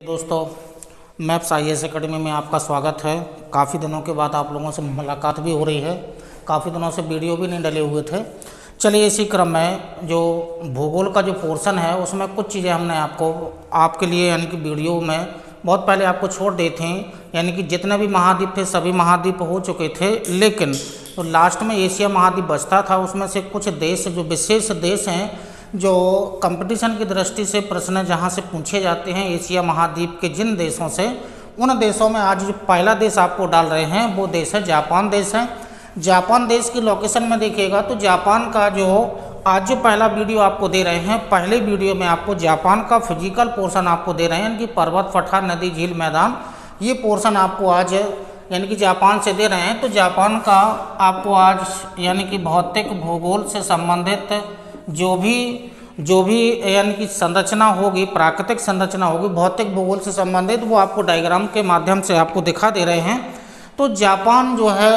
दोस्तों, maps IAS academy में आपका स्वागत है। काफ़ी दिनों के बाद आप लोगों से मुलाकात भी हो रही है। काफ़ी दिनों से वीडियो भी नहीं डले हुए थे। चलिए, इसी क्रम में जो भूगोल का जो पोर्शन है उसमें कुछ चीज़ें हमने आपके लिए यानी कि वीडियो में बहुत पहले आपको छोड़ दी थी। यानी कि जितने भी महाद्वीप थे सभी महाद्वीप हो चुके थे, लेकिन तो लास्ट में एशिया महाद्वीप बचता था। उसमें से कुछ देश जो विशेष देश हैं, जो कंपटीशन की दृष्टि से प्रश्न जहां से पूछे जाते हैं एशिया महाद्वीप के जिन देशों से, उन देशों में आज जो पहला देश आपको डाल रहे हैं वो देश है जापान देश है। जापान देश की लोकेशन में देखिएगा तो जापान का जो आज जो पहला वीडियो आपको दे रहे हैं, पहले वीडियो में आपको जापान का फिजिकल पोर्शन आपको दे रहे हैं, यानी कि पर्वत, पठार, नदी, झील, मैदान, ये पोर्शन आपको आज यानी कि जापान से दे रहे हैं। तो जापान का आपको आज यानी कि भौतिक भूगोल से संबंधित जो भी यानी कि संरचना होगी, प्राकृतिक संरचना होगी, भौतिक भूगोल से संबंधित, वो आपको डायग्राम के माध्यम से आपको दिखा दे रहे हैं। तो जापान जो है,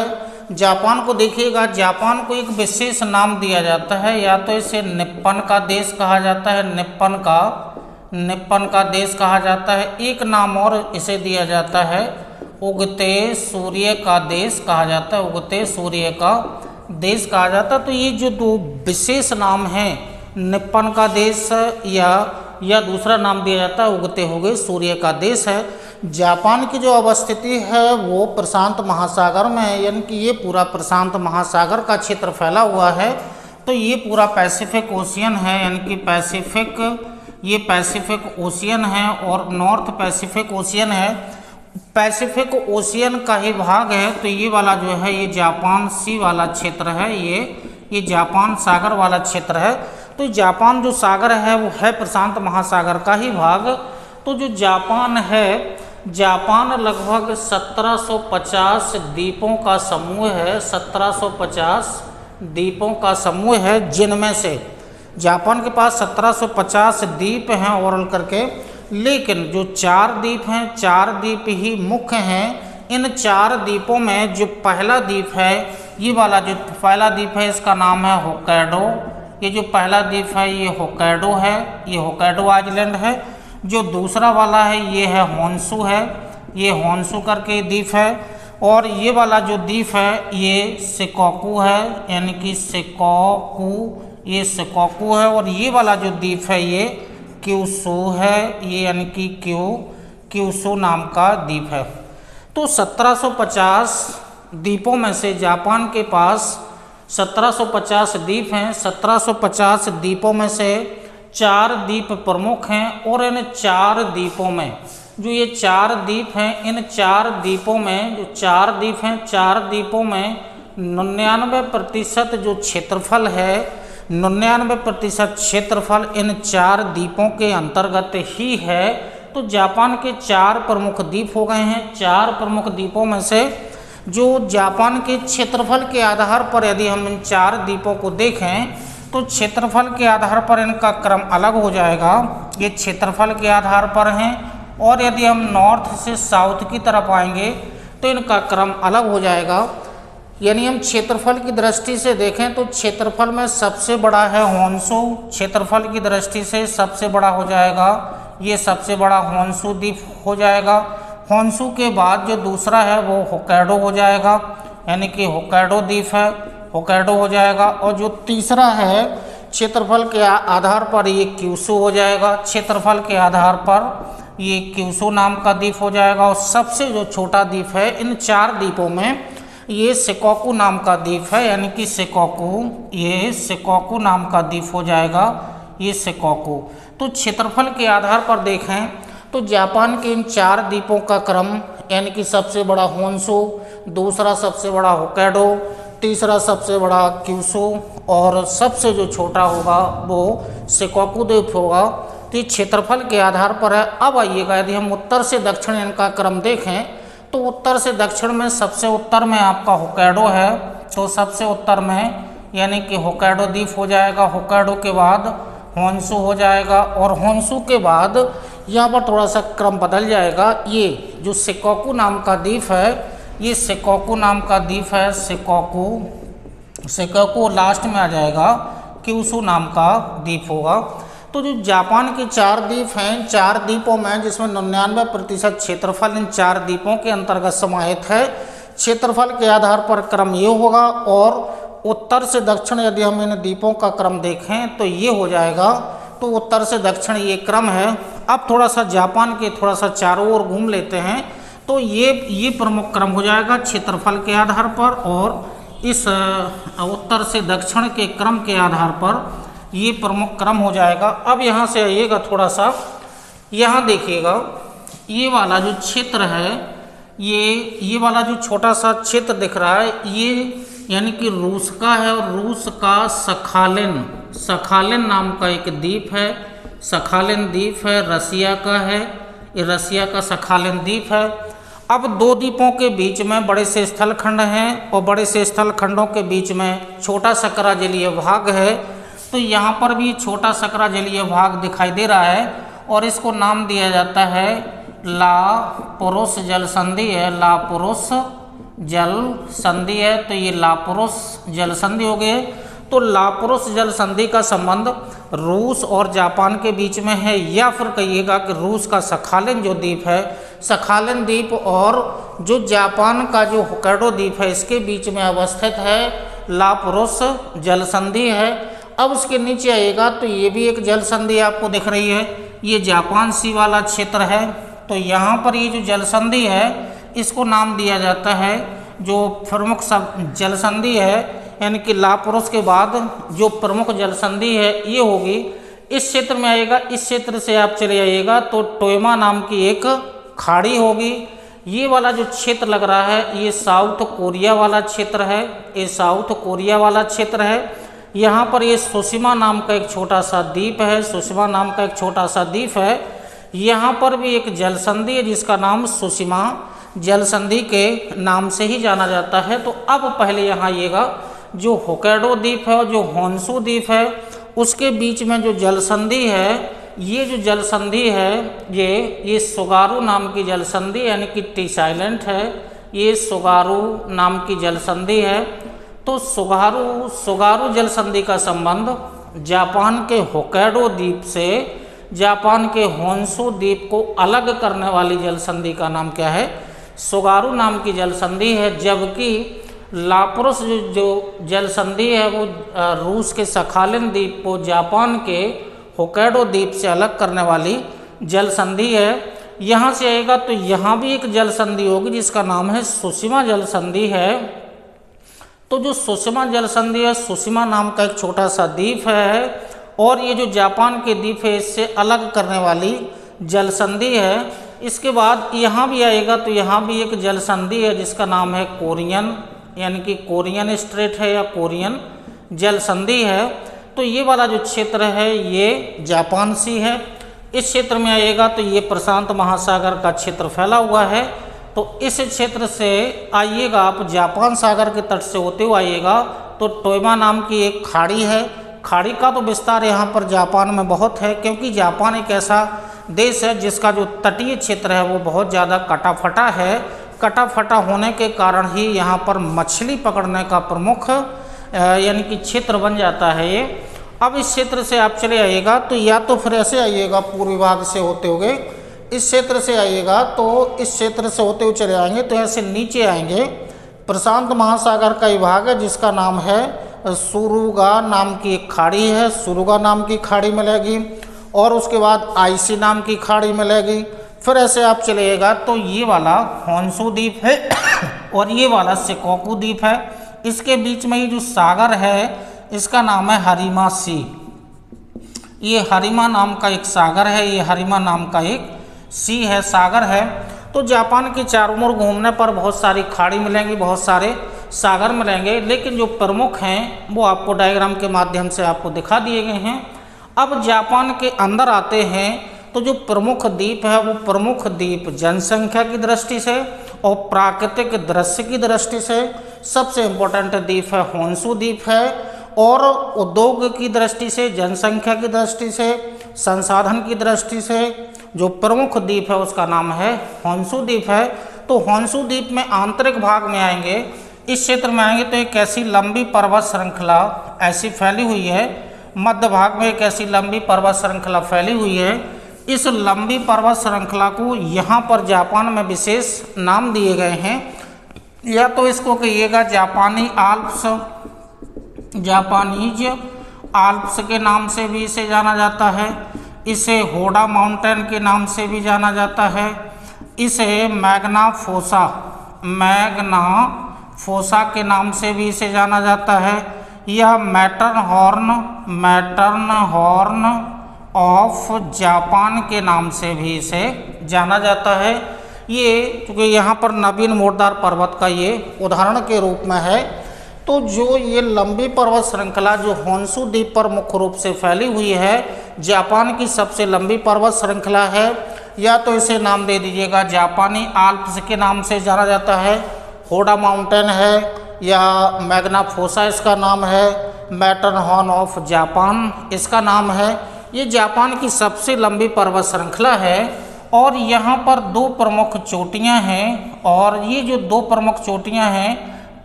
जापान को देखिएगा, जापान को एक विशेष नाम दिया जाता है, या तो इसे निप्पन का देश कहा जाता है, निप्पन का देश कहा जाता है। एक नाम और इसे दिया जाता है उगते सूर्य का देश कहा जाता है, उगते सूर्य का देश कहा जाता है। तो ये जो दो विशेष नाम हैं, निप्पन का देश या दूसरा नाम दिया जाता है उगते हुए सूर्य का देश है। जापान की जो अवस्थिति है वो प्रशांत महासागर में है, यानी कि ये पूरा प्रशांत महासागर का क्षेत्र फैला हुआ है। तो ये पूरा पैसिफिक ओशियन है, यानी कि ये पैसिफिक ओशियन है और नॉर्थ पैसिफिक ओशियन है। पैसिफिक ओशियन का ही भाग है। तो ये वाला जो है ये जापान सी वाला क्षेत्र है, ये जापान सागर वाला क्षेत्र है। तो जापान जो सागर है वो है प्रशांत महासागर का ही भाग। तो जो जापान है, जापान लगभग 1750 द्वीपों का समूह है, 1750 द्वीपों का समूह है, जिनमें से जापान के पास 1750 द्वीप हैं ओवरऑल करके, लेकिन जो 4 द्वीप हैं, 4 द्वीप ही मुख्य हैं। इन 4 द्वीपों में जो पहला द्वीप है, ये वाला जो पहला द्वीप है इसका नाम है होक्काइडो। ये जो पहला द्वीप है ये होक्काइडो है, ये होक्काइडो आइलैंड है। जो दूसरा वाला है ये है होन्शु है, ये होन्शु करके द्वीप है। और ये वाला जो द्वीप है ये शिकोकू है, यानी कि शिकोकू, ये शिकोकू है। और ये वाला जो द्वीप है ये क्यूशू है, ये यानी कि क्यूशू नाम का द्वीप है। तो 1750 द्वीपों में से जापान के पास 1750 द्वीप हैं। 1750 द्वीपों में से 4 द्वीप प्रमुख हैं, और इन 4 द्वीपों में जो ये 4 द्वीप हैं, इन 4 द्वीपों में जो 4 द्वीप हैं, 4 द्वीपों में 99% जो क्षेत्रफल है, 99% क्षेत्रफल इन 4 द्वीपों के अंतर्गत ही है। तो जापान के 4 प्रमुख द्वीप हो गए हैं। 4 प्रमुख द्वीपों में से जो जापान के क्षेत्रफल के आधार पर यदि हम इन 4 द्वीपों को देखें तो क्षेत्रफल के आधार पर इनका क्रम अलग हो जाएगा। ये क्षेत्रफल के आधार पर हैं, और यदि हम नॉर्थ से साउथ की तरफ आएंगे तो इनका क्रम अलग हो जाएगा। यानी हम क्षेत्रफल की दृष्टि से देखें तो क्षेत्रफल में सबसे बड़ा है होन्शु, क्षेत्रफल की दृष्टि से सबसे बड़ा हो जाएगा, ये सबसे बड़ा होन्शु द्वीप हो जाएगा। होन्शु के बाद जो दूसरा है वो होक्काइडो हो जाएगा, यानी कि होक्काइडो द्वीप है, होक्काइडो हो जाएगा। और जो तीसरा है क्षेत्रफल के आधार पर ये क्यूशू हो जाएगा, क्षेत्रफल के आधार पर ये क्यूशू नाम का द्वीप हो जाएगा। और सबसे जो छोटा द्वीप है इन 4 द्वीपों में ये शिकोकू नाम का द्वीप है, यानी कि शिकोकू, ये शिकोकू नाम का द्वीप हो जाएगा, ये शिकोकू। तो क्षेत्रफल के आधार पर देखें तो जापान के इन 4 द्वीपों का क्रम, यानी कि सबसे बड़ा होन्शु, दूसरा सबसे बड़ा होक्काइडो, तीसरा सबसे बड़ा क्यूशू, और सबसे जो छोटा होगा वो शिकोकू द्वीप होगा। तो ये क्षेत्रफल के आधार पर है। अब आइएगा, यदि हम उत्तर से दक्षिण इनका क्रम देखें तो उत्तर से दक्षिण में सबसे उत्तर में आपका होक्काइडो है, तो सबसे उत्तर में यानी कि होक्काइडो द्वीप हो जाएगा। होक्काइडो के बाद होन्शु हो जाएगा, और होन्शु के बाद यहाँ पर थोड़ा सा क्रम बदल जाएगा। ये जो शिकोकू नाम का द्वीप है, ये शिकोकू नाम का द्वीप है, शिकोकू लास्ट में आ जाएगा, क्यूशू नाम का द्वीप होगा। तो जो जापान के 4 द्वीप हैं, 4 द्वीपों में जिसमें 99% क्षेत्रफल इन 4 द्वीपों के अंतर्गत समाहित है। क्षेत्रफल के आधार पर क्रम ये होगा और उत्तर से दक्षिण यदि हम इन द्वीपों का क्रम देखें तो ये हो जाएगा। तो उत्तर से दक्षिण ये क्रम है। अब थोड़ा सा जापान के थोड़ा सा चारों ओर घूम लेते हैं तो ये प्रमुख क्रम हो जाएगा क्षेत्रफल के आधार पर, और इस उत्तर से दक्षिण के क्रम के आधार पर ये प्रमुख क्रम हो जाएगा। अब यहाँ से आइएगा थोड़ा सा, यहाँ देखिएगा ये वाला जो क्षेत्र है, ये वाला जो छोटा सा क्षेत्र दिख रहा है, ये यानी कि रूस का है और रूस का सखालिन नाम का एक द्वीप है, सखालिन द्वीप है। रसिया का है, ये रसिया का सखालिन द्वीप है। अब 2 द्वीपों के बीच में बड़े से स्थल खंड हैं और बड़े से स्थल खंडों के बीच में छोटा सकरा जलीय भाग है। तो यहाँ पर भी छोटा सकरा जलीय भाग दिखाई दे रहा है और इसको नाम दिया जाता है लापोरोस जल संधि है, लापोरोस जल संधि है। तो ये लापोरोस जल संधि हो गए। तो लापोरोस जल संधि का संबंध रूस और जापान के बीच में है, या फिर कहिएगा कि रूस का सखालिन जो द्वीप है, सखालिन द्वीप और जो जापान का जो होक्काइडो द्वीप है इसके बीच में अवस्थित है, लापोरोस जल संधि है। अब उसके नीचे आएगा तो ये भी एक जल संधि आपको दिख रही है, ये जापान सी वाला क्षेत्र है। तो यहाँ पर ये जो जल संधि है इसको नाम दिया जाता है, जो प्रमुख सब जल संधि है, यानी कि लापोरोस के बाद जो प्रमुख जल संधि है ये होगी। इस क्षेत्र में आएगा, इस क्षेत्र से आप चले आइएगा तो टोयमा नाम की एक खाड़ी होगी। ये वाला जो क्षेत्र लग रहा है ये साउथ कोरिया वाला क्षेत्र है, ये साउथ कोरिया वाला क्षेत्र है। यहाँ पर ये सुशिमा नाम का एक छोटा सा द्वीप है, सुशिमा नाम का एक छोटा सा द्वीप है। यहाँ पर भी एक जल संधि है जिसका नाम सुशिमा जल संधि के नाम से ही जाना जाता है। तो अब पहले यहाँ आइएगा, जो होक्काइडो द्वीप है और जो होन्शु द्वीप है उसके बीच में जो जल संधि है, ये जो जल संधि है ये सुगारू नाम की जल संधि यानी कि टी साइलेंट है, ये सुगारू नाम की जल संधि है। तो सुगारू जल संधि का संबंध जापान के होक्काइडो द्वीप से जापान के होन्शु द्वीप को अलग करने वाली जल संधि का नाम क्या है, सुगारू नाम की जल संधि है। जबकि लापोरोस जो जल संधि है वो रूस के सखालिन द्वीप को जापान के होक्काइडो द्वीप से अलग करने वाली जल संधि है। यहाँ से आएगा तो यहाँ भी एक जल संधि होगी जिसका नाम है सुशिमा जल संधि है। तो जो सुशिमा जल संधि है, सुशिमा नाम का एक छोटा सा द्वीप है और ये जो जापान के द्वीप है इससे अलग करने वाली जल संधि है। इसके बाद यहाँ भी आएगा तो यहाँ भी एक जल संधि है जिसका नाम है कोरियन, यानी कि कोरियन स्ट्रेट है या कोरियन जल संधि है। तो ये वाला जो क्षेत्र है ये जापान सी है। इस क्षेत्र में आइएगा तो ये प्रशांत महासागर का क्षेत्र फैला हुआ है। तो इस क्षेत्र से आइएगा आप जापान सागर के तट से होते हुए आइएगा तो टोयमा नाम की एक खाड़ी है। खाड़ी का तो विस्तार यहाँ पर जापान में बहुत है, क्योंकि जापान एक ऐसा देश है जिसका जो तटीय क्षेत्र है वो बहुत ज़्यादा कटा फटा है। कटा फटा होने के कारण ही यहाँ पर मछली पकड़ने का प्रमुख यानी कि क्षेत्र बन जाता है ये। अब इस क्षेत्र से आप चले आइएगा तो या तो फिर ऐसे आइएगा पूर्वी भाग से होते हुए इस क्षेत्र से आइएगा, तो इस क्षेत्र से होते हुए चले आएंगे तो ऐसे नीचे आएंगे प्रशांत महासागर का विभाग है जिसका नाम है सुरुगा नाम की एक खाड़ी है, सुरुगा नाम की खाड़ी मिलेगी और उसके बाद आईसी नाम की खाड़ी मिलेगी। फिर ऐसे आप चलिएगा तो ये वाला होन्शु द्वीप है और ये वाला शिकोकू द्वीप है। इसके बीच में ये जो सागर है इसका नाम है हरिमा सी। ये हरिमा नाम का एक सागर है, ये हरिमा नाम का एक सी है, सागर है। तो जापान के चारों ओर घूमने पर बहुत सारी खाड़ी मिलेंगी, बहुत सारे सागर मिलेंगे, लेकिन जो प्रमुख हैं वो आपको डायग्राम के माध्यम से आपको दिखा दिए गए हैं। अब जापान के अंदर आते हैं तो जो प्रमुख द्वीप है वो प्रमुख द्वीप जनसंख्या की दृष्टि से और प्राकृतिक दृश्य की दृष्टि से सबसे इम्पोर्टेंट द्वीप है होन्शु द्वीप है, और उद्योग की दृष्टि से, जनसंख्या की दृष्टि से, संसाधन की दृष्टि से जो प्रमुख द्वीप है उसका नाम है होन्शु द्वीप है। तो होन्शु द्वीप में आंतरिक भाग में आएंगे, इस क्षेत्र में आएंगे तो एक ऐसी लंबी पर्वत श्रृंखला ऐसी फैली हुई है मध्य भाग में एक ऐसी लंबी पर्वत श्रृंखला फैली हुई है। इस लंबी पर्वत श्रृंखला को यहाँ पर जापान में विशेष नाम दिए गए हैं। या तो इसको कहिएगा जापानीज आल्प्स के नाम से भी इसे जाना जाता है, इसे होडा माउंटेन के नाम से भी जाना जाता है, इसे मैग्ना फोसा के नाम से भी इसे जाना जाता है, या मैटर्न हॉर्न ऑफ जापान के नाम से भी इसे जाना जाता है। ये क्योंकि यहाँ पर नवीन मोड़दार पर्वत का ये उदाहरण के रूप में है। तो जो ये लंबी पर्वत श्रृंखला जो होन्शु द्वीप पर मुख्य रूप से फैली हुई है, जापान की सबसे लंबी पर्वत श्रृंखला है। या तो इसे नाम दे दीजिएगा जापानी आल्प्स के नाम से जाना जाता है, होडा माउंटेन है, या मैग्ना फोसा इसका नाम है, मैटरहॉर्न ऑफ जापान इसका नाम है। ये जापान की सबसे लंबी पर्वत श्रृंखला है और यहाँ पर दो प्रमुख चोटियाँ हैं। और ये जो दो प्रमुख चोटियाँ हैं,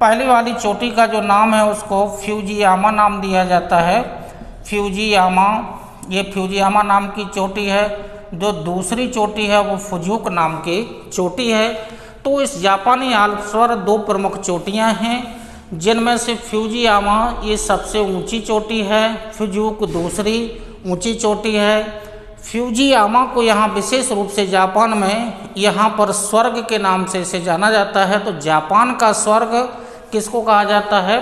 पहली वाली चोटी का जो नाम है उसको फ्यूजियामा नाम दिया जाता है, ये फ्यूजियामा नाम की चोटी है। जो दूसरी चोटी है वो फुजूक नाम की चोटी है। तो इस जापानी आल्प्स पर दो प्रमुख चोटियाँ हैं, जिनमें से फ्यूजियामा ये सबसे ऊंची चोटी है, फुजूक दूसरी ऊंची चोटी है। फ्यूजियामा को यहाँ विशेष रूप से जापान में यहाँ पर स्वर्ग के नाम से इसे जाना जाता है। तो जापान का स्वर्ग किसको कहा जाता है?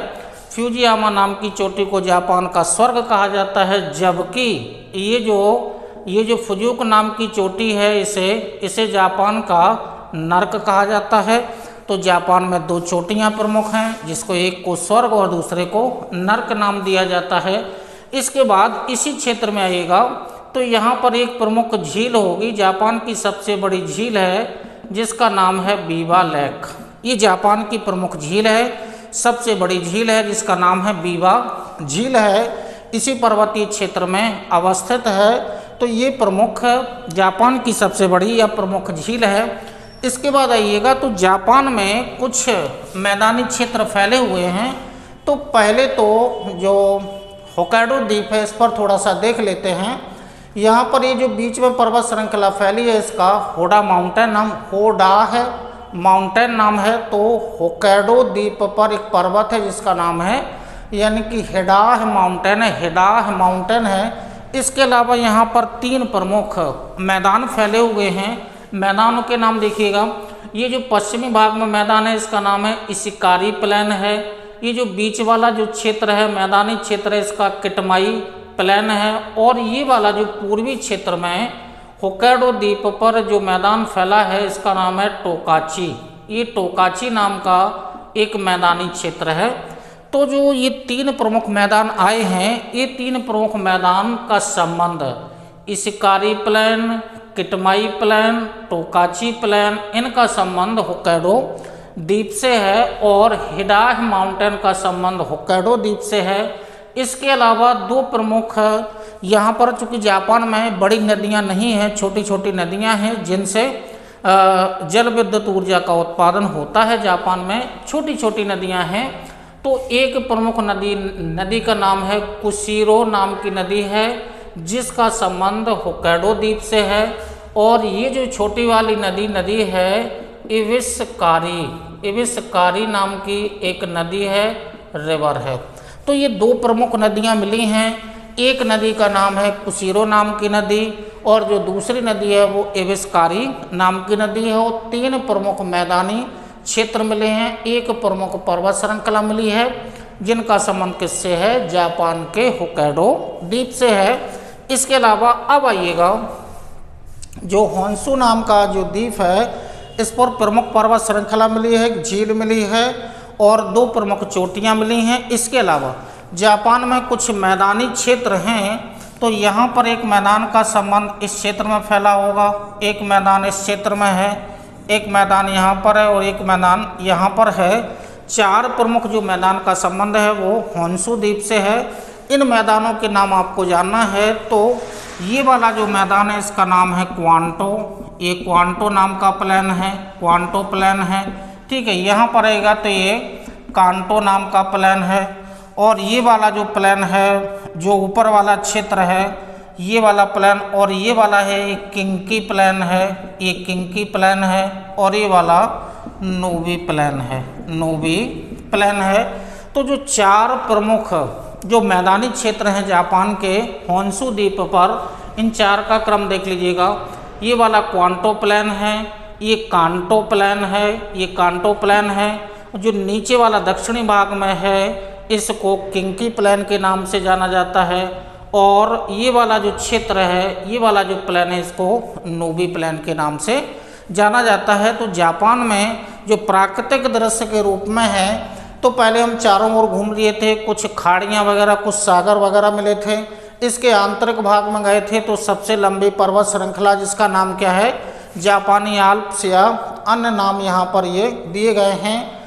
फ्यूजियामा नाम की चोटी को जापान का स्वर्ग कहा जाता है। जबकि ये जो फुजूक नाम की चोटी है इसे जापान का नर्क कहा जाता है। तो जापान में दो चोटियाँ प्रमुख हैं, जिसको एक को स्वर्ग और दूसरे को नर्क नाम दिया जाता है। इसके बाद इसी क्षेत्र में आइएगा तो यहाँ पर एक प्रमुख झील होगी, जापान की सबसे बड़ी झील है जिसका नाम है बीवा लेक। ये जापान की प्रमुख झील है, सबसे बड़ी झील है जिसका नाम है बीवा झील है, इसी पर्वतीय क्षेत्र में अवस्थित है। तो ये प्रमुख जापान की सबसे बड़ी या प्रमुख झील है। इसके बाद आइएगा तो जापान में कुछ मैदानी क्षेत्र फैले हुए हैं। तो पहले तो जो होक्काइडो द्वीप है इस पर थोड़ा सा देख लेते हैं। यहाँ पर ये जो बीच में पर्वत श्रृंखला फैली है इसका होडा माउंटेन नाम है। तो होक्काइडो द्वीप पर एक पर्वत है जिसका नाम है यानी कि हेडाह माउंटेन है। इसके अलावा यहाँ पर तीन प्रमुख मैदान फैले हुए हैं। मैदानों के नाम देखिएगा, ये जो पश्चिमी भाग में मैदान है इसका नाम है इशिकारी प्लेन है। ये जो बीच वाला जो क्षेत्र है मैदानी क्षेत्र है इसका किटमाई प्लेन है। और ये वाला जो पूर्वी क्षेत्र में होक्काइडो द्वीप पर जो मैदान फैला है इसका नाम है टोकाची। ये टोकाची नाम का एक मैदानी क्षेत्र है। तो जो ये तीन प्रमुख मैदान आए हैं, ये तीन प्रमुख मैदान का संबंध इशिकारी प्लेन, किटमाई प्लेन, टोकाची प्लेन, इनका संबंध होक्काइडो द्वीप से है और हेडाह माउंटेन का संबंध होक्काइडो द्वीप से है। इसके अलावा दो प्रमुख यहाँ पर चूँकि जापान में बड़ी नदियाँ नहीं हैं, छोटी छोटी नदियाँ हैं जिनसे जल विद्युत ऊर्जा का उत्पादन होता है। जापान में छोटी छोटी नदियाँ हैं। तो एक प्रमुख नदी का नाम है कुशीरो नाम की नदी है जिसका संबंध होक्काइडो द्वीप से है। और ये जो छोटी वाली नदी है इविसकारी नाम की एक नदी है, रिवर है। तो ये दो प्रमुख नदियाँ मिली हैं। एक नदी का नाम है कुशीरो नाम की नदी और जो दूसरी नदी है वो इविसकारी नाम की नदी है। और तीन प्रमुख मैदानी क्षेत्र मिले हैं, एक प्रमुख पर्वत श्रृंखला मिली है जिनका संबंध किससे है? जापान के होक्काइडो द्वीप से है। इसके अलावा अब आइएगा जो होन्शु नाम का जो द्वीप है इस पर प्रमुख पर्वत श्रृंखला मिली है, एक झील मिली है और दो प्रमुख चोटियाँ मिली हैं। इसके अलावा जापान में कुछ मैदानी क्षेत्र हैं। तो यहाँ पर एक मैदान का संबंध इस क्षेत्र में फैला होगा, एक मैदान इस क्षेत्र में है, एक मैदान यहाँ पर है और एक मैदान यहाँ पर है। चार प्रमुख जो मैदान का संबंध है वो होन्शु द्वीप से है। इन मैदानों के नाम आपको जानना है। तो ये वाला जो मैदान है इसका नाम है क्वांटो, ये क्वांटो नाम का प्लेन है, क्वांटो प्लेन है, ठीक है। यहाँ पर आएगा तो ये कांटो नाम का प्लेन है। और ये वाला जो प्लेन है, जो ऊपर वाला क्षेत्र है, ये वाला प्लेन, और ये वाला है ये किंकी प्लेन है, ये किंकी प्लेन है, और ये वाला नोबी प्लेन है, नोबी प्लेन है। तो जो 4 प्रमुख जो मैदानी क्षेत्र हैं जापान के होन्शु द्वीप पर, इन 4 का क्रम देख लीजिएगा। ये वाला क्वांटो प्लेन है, ये कांटो प्लेन है, ये कांटो प्लेन है। जो नीचे वाला दक्षिणी भाग में है इसको किंकी प्लेन के नाम से जाना जाता है, और ये वाला जो क्षेत्र है, ये वाला जो प्लेन है, इसको नोबी प्लेन के नाम से जाना जाता है। तो जापान में जो प्राकृतिक दृश्य के रूप में है, तो पहले हम चारों ओर घूम लिए थे, कुछ खाड़ियाँ वगैरह, कुछ सागर वगैरह मिले थे। इसके आंतरिक भाग में गए थे तो सबसे लंबी पर्वत श्रृंखला जिसका नाम क्या है, जापानी आल्प्स या अन्य नाम यहाँ पर ये दिए गए हैं।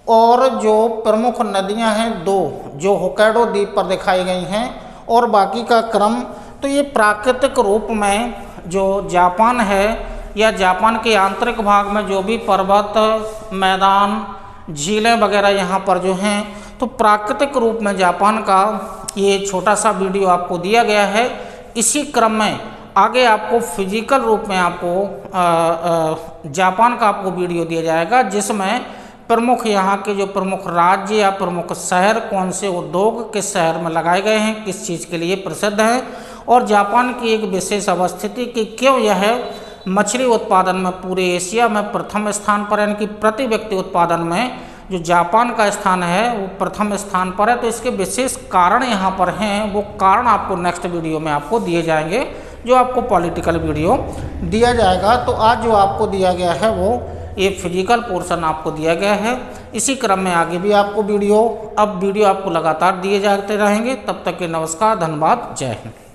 और जो प्रमुख नदियाँ हैं 2 जो होक्काइडो द्वीप पर दिखाई गई हैं, और बाकी का क्रम। तो ये प्राकृतिक रूप में जो जापान है या जापान के आंतरिक भाग में जो भी पर्वत, मैदान, झीलें वगैरह यहाँ पर जो हैं, तो प्राकृतिक रूप में जापान का ये छोटा सा वीडियो आपको दिया गया है। इसी क्रम में आगे आपको फिजिकल रूप में आपको जापान का आपको वीडियो दिया जाएगा, जिसमें प्रमुख यहाँ के जो प्रमुख राज्य या प्रमुख शहर, कौन से उद्योग किस शहर में लगाए गए हैं, किस चीज़ के लिए प्रसिद्ध हैं, और जापान की एक विशेष अवस्थिति कि क्यों यह मछली उत्पादन में पूरे एशिया में प्रथम स्थान पर, यानी कि प्रति व्यक्ति उत्पादन में जो जापान का स्थान है वो प्रथम स्थान पर है। तो इसके विशेष कारण यहाँ पर हैं, वो कारण आपको नेक्स्ट वीडियो में आपको दिए जाएंगे, जो आपको पॉलिटिकल वीडियो दिया जाएगा। तो आज जो आपको दिया गया है वो ये फिजिकल पोर्शन आपको दिया गया है। इसी क्रम में आगे भी आपको वीडियो आपको लगातार दिए जाते रहेंगे। तब तक के नमस्कार, धन्यवाद, जय हिंद।